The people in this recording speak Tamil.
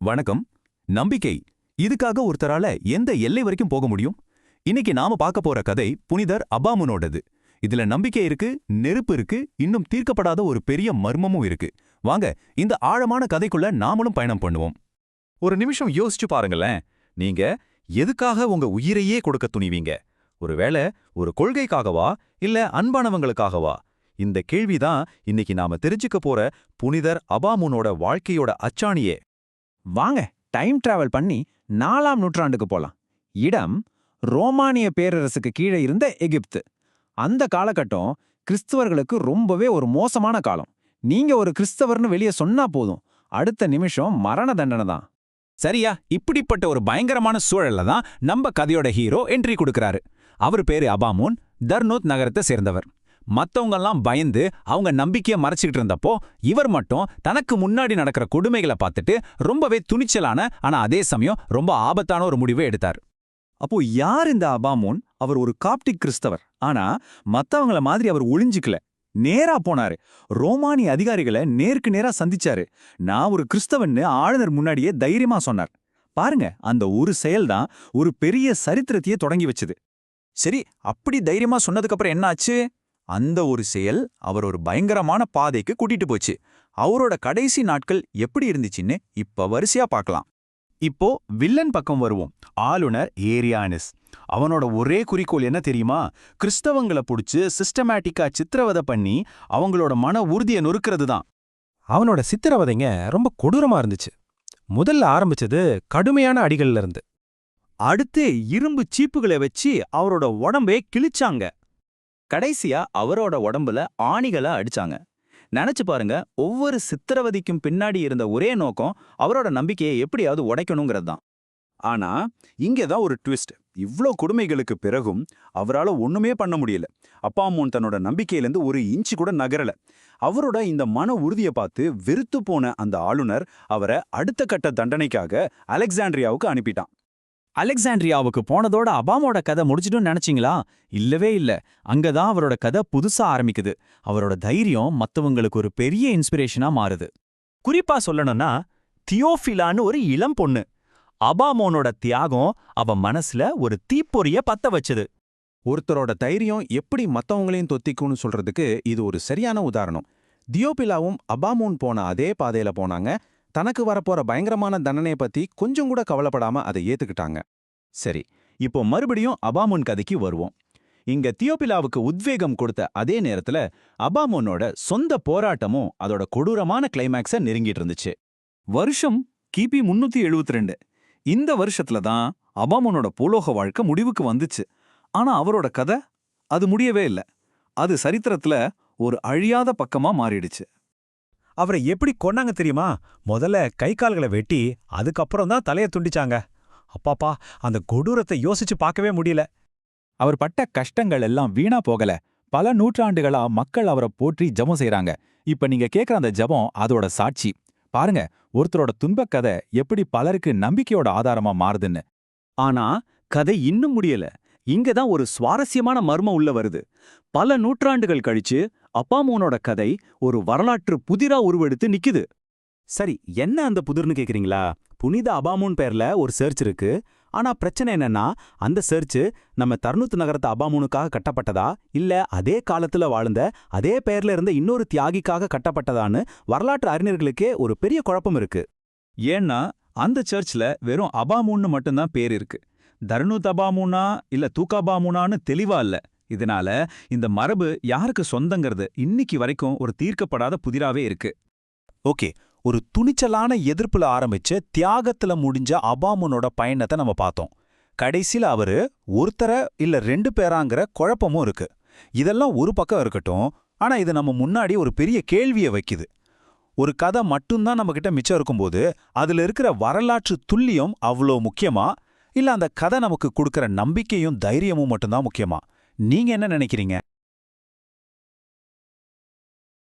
வணக்கம். நம்பிக்கை இதுக்காக ஒருத்தரால எந்த எல்லை வரைக்கும் போக முடியும்? இன்னைக்கு நாம பார்க்க போற கதை புனிதர் அபாமுனோடது. இதுல நம்பிக்கை இருக்கு, நெருப்பு இருக்கு, இன்னும் தீர்க்கப்படாத ஒரு பெரிய மர்மமும் இருக்கு. வாங்க இந்த ஆழமான கதைக்குள்ள நாமளும் பயணம் பண்ணுவோம். ஒரு நிமிஷம் யோசிச்சு பாருங்களேன். நீங்க எதுக்காக உங்க உயிரையே கொடுக்க துணிவீங்க? ஒருவேளை ஒரு கொள்கைக்காகவா இல்ல அன்பானவங்களுக்காகவா? இந்த கேள்விதான் இன்னைக்கு நாம தெரிஞ்சுக்க போற புனிதர் அபாமுனோட வாழ்க்கையோட அச்சாணியே. வாங்க டைம் டிராவல் பண்ணி 4ஆம் நூற்றாண்டுக்கு போலாம். இடம் ரோமானிய பேரரசுக்கு கீழே இருந்த எகிப்து. அந்த காலகட்டம் கிறிஸ்தவர்களுக்கு ரொம்பவே ஒரு மோசமான காலம். நீங்க ஒரு கிறிஸ்தவர்னு வெளியே சொன்னா போதும், அடுத்த நிமிஷம் மரண தண்டனை தான். சரியா, இப்படிப்பட்ட ஒரு பயங்கரமான சூழல்ல தான் நம்ம கதையோட ஹீரோ என்ட்ரி கொடுக்கறாரு. அவர் பேரு அபாமுன், தர்னூத் நகரத்தை சேர்ந்தவர். மத்தவங்கெல்லாம் பயந்து அவங்க நம்பிக்கையை மறைச்சிக்கிட்டு இருந்தப்போ இவர் மட்டும் தனக்கு முன்னாடி நடக்கிற கொடுமைகளை பார்த்துட்டு ரொம்பவே துணிச்சலான ஆனா அதே சமயம் ரொம்ப ஆபத்தான ஒரு முடிவை எடுத்தார். அப்போ யார் இந்த அபாமுன்? அவர் ஒரு காப்டிக் கிறிஸ்தவர். ஆனா மத்தவங்கள மாதிரி அவர் ஒளிஞ்சிக்கல, நேரா போனாரு. ரோமானிய அதிகாரிகளை நேருக்கு நேரா சந்திச்சாரு. நான் ஒரு கிறிஸ்தவன்னு ஆளுநர் முன்னாடியே தைரியமா சொன்னார். பாருங்க, அந்த ஒரு செயல்தான் ஒரு பெரிய சரித்திரத்தையே தொடங்கி வச்சுது. சரி, அப்படி தைரியமா சொன்னதுக்கப்புறம் என்ன ஆச்சு? அந்த ஒரு செயல் அவர் ஒரு பயங்கரமான பாதைக்கு கூட்டிட்டு போச்சு. அவரோட கடைசி நாட்கள் எப்படி இருந்துச்சுன்னு இப்ப வரிசையா பார்க்கலாம். இப்போ வில்லன் பக்கம் வருவோம். ஆளுநர் ஏரியானிஸ். அவனோட ஒரே குறிக்கோள் என்ன தெரியுமா? கிறிஸ்தவங்களை புடிச்சு சிஸ்டமேட்டிக்கா சித்திரவதை பண்ணி அவங்களோட மன உறுதியை நொறுக்கிறது தான். அவனோட சித்திரவதைங்க ரொம்ப கொடூரமா இருந்துச்சு. முதல்ல ஆரம்பிச்சது கடுமையான அடிகள்ல இருந்து. அடுத்து இரும்பு சீப்புகளை வச்சு அவரோட உடம்பே கிழிச்சாங்க. கடைசியா அவரோட உடம்புல ஆணிகளை அடிச்சாங்க. நினைச்சு பாருங்க, ஒவ்வொரு சித்திரவதைக்கும் பின்னாடி இருந்த ஒரே நோக்கம் அவரோட நம்பிக்கையை எப்படியாவது உடைக்கணுங்கிறது தான். ஆனா இங்கேதான் ஒரு ட்விஸ்ட். இவ்ளோ கொடுமைகளுக்கு பிறகும் அவரால் ஒண்ணுமே பண்ண முடியல. அபாமுன் தன்னோட நம்பிக்கையிலேருந்து ஒரு இன்ச்சு கூட நகரல. அவரோட இந்த மன உறுதியை பார்த்து வெறுத்து போன அந்த ஆளுநர் அவரை அடுத்த கட்ட தண்டனைக்காக அலெக்சாண்ட்ரியாவுக்கு அனுப்பிட்டான். அலெக்சாண்ட்ரியாவுக்கு போனதோட அபாமோட கதை முடிச்சிடும்னு நினைச்சிங்களா? இல்லவே இல்ல. அங்கதான் அவரோட கதை புதுசா ஆரம்பிக்குது. அவரோட தைரியம் மத்தவங்களுக்கு ஒரு பெரிய இன்ஸ்பிரேஷனா மாறுது. குறிப்பா சொல்லணும்னா, தியோஃபிலான்னு ஒரு இளம் பொண்ணு. அபாமோனோட தியாகம் அவ மனசுல ஒரு தீப்பொறிய பத்த வச்சது. ஒருத்தரோட தைரியம் எப்படி மத்தவங்களையும் தொத்திக்கும்னு சொல்றதுக்கு இது ஒரு சரியான உதாரணம். தியோபிலாவும் அபாமுன் போன அதே பாதையில போனாங்க. தனக்கு வரப்போற பயங்கரமான தண்டனையை பத்தி கொஞ்சம் கூட கவலைப்படாம அதை ஏத்துக்கிட்டாங்க. சரி, இப்போ மறுபடியும் அபாமுன் கதைக்கு வருவோம். இங்க தியோபிலாவுக்கு உத்வேகம் கொடுத்த அதே நேரத்துல அபாமுனோட சொந்த போராட்டமும் அதோட கொடூரமான கிளைமேக்ஸ நெருங்கிட்டு இருந்துச்சு. வருஷம் கிபி 372. இந்த வருஷத்துல தான் அபாமுனோட பூலோக வாழ்க்கை முடிவுக்கு வந்துச்சு. ஆனா அவரோட கதை அது முடியவே இல்லை. அது சரித்திரத்துல ஒரு அழியாத பக்கமா மாறிடுச்சு. அவரை எப்படி கொன்னாங்க தெரியுமா? முதல்ல கை கால்களை வெட்டி அதுக்கப்புறம் தான் தலையை துண்டிச்சாங்க. அப்பாப்பா, அந்த கொடூரத்தை யோசிச்சு பார்க்கவே முடியல. அவர் பட்ட கஷ்டங்கள் எல்லாம் வீணா போகல. பல நூற்றாண்டுகளா மக்கள் அவரை போற்றி ஜெபம் செய்றாங்க. இப்ப நீங்க கேக்குற அந்த ஜெபம் அதோட சாட்சி. பாருங்க, ஒருத்தரோட துன்பக் கதை எப்படி பலருக்கு நம்பிக்கையோட ஆதாரமா மாறுதுன்னு. ஆனா கதை இன்னும் முடியல. இங்கதான் ஒரு சுவாரஸ்யமான மர்மம் உள்ள வருது. பல நூற்றாண்டுகள் கழிச்சு அபாமுனோட கதை ஒரு வரலாற்று புதிரா உருவெடுத்து நிக்குது. சரி, என்ன அந்த புதிர்னு கேக்குறீங்களா? புனித அபாமுன் பேர்ல ஒரு சர்ச் இருக்கு. ஆனா பிரச்சனை என்னன்னா, அந்த சர்ச் நம்ம தர்னூத் நகரத்து அபாமுனுக்காக கட்டப்பட்டதா இல்ல அதே காலத்துல வாழ்ந்த அதே பேர்ல இருந்த இன்னொரு தியாகிக்காக கட்டப்பட்டதான்னு வரலாற்று அறிஞர்களுக்கே ஒரு பெரிய குழப்பம் இருக்கு. ஏன்னா அந்த சர்ச்ல வெறும் அபாமுன்னு மட்டும்தான் பேர் இருக்கு. தர்னூத் அபாமுனா இல்ல தூக்காபாமுனான்னு தெளிவா இல்ல. இதனால இந்த மரபு யாருக்கு சொந்தங்கிறது இன்னைக்கு வரைக்கும் ஒரு தீர்க்கப்படாத புதிராவே இருக்கு. ஓகே, ஒரு துணிச்சலான எதிர்ப்புல ஆரம்பிச்ச தியாகத்துல முடிஞ்ச அபாமுனோட பயணத்தை நம்ம பார்த்தோம். கடைசியில அவரு ஒருத்தர இல்ல 2 பேராங்கிற குழப்பமும் இருக்கு. இதெல்லாம் ஒரு பக்கம் இருக்கட்டும், ஆனா இது நம்ம முன்னாடி ஒரு பெரிய கேள்வியை வைக்குது. ஒரு கதை மட்டும்தான் நம்ம கிட்ட மிச்சம் இருக்கும்போது அதுல இருக்கிற வரலாற்று துல்லியம் அவ்வளோ முக்கியமா, இல்ல அந்த கதை நமக்கு கொடுக்கற நம்பிக்கையும் தைரியமும் மட்டும்தான் முக்கியமா? நீங்க என்ன நினைக்கிறீங்க?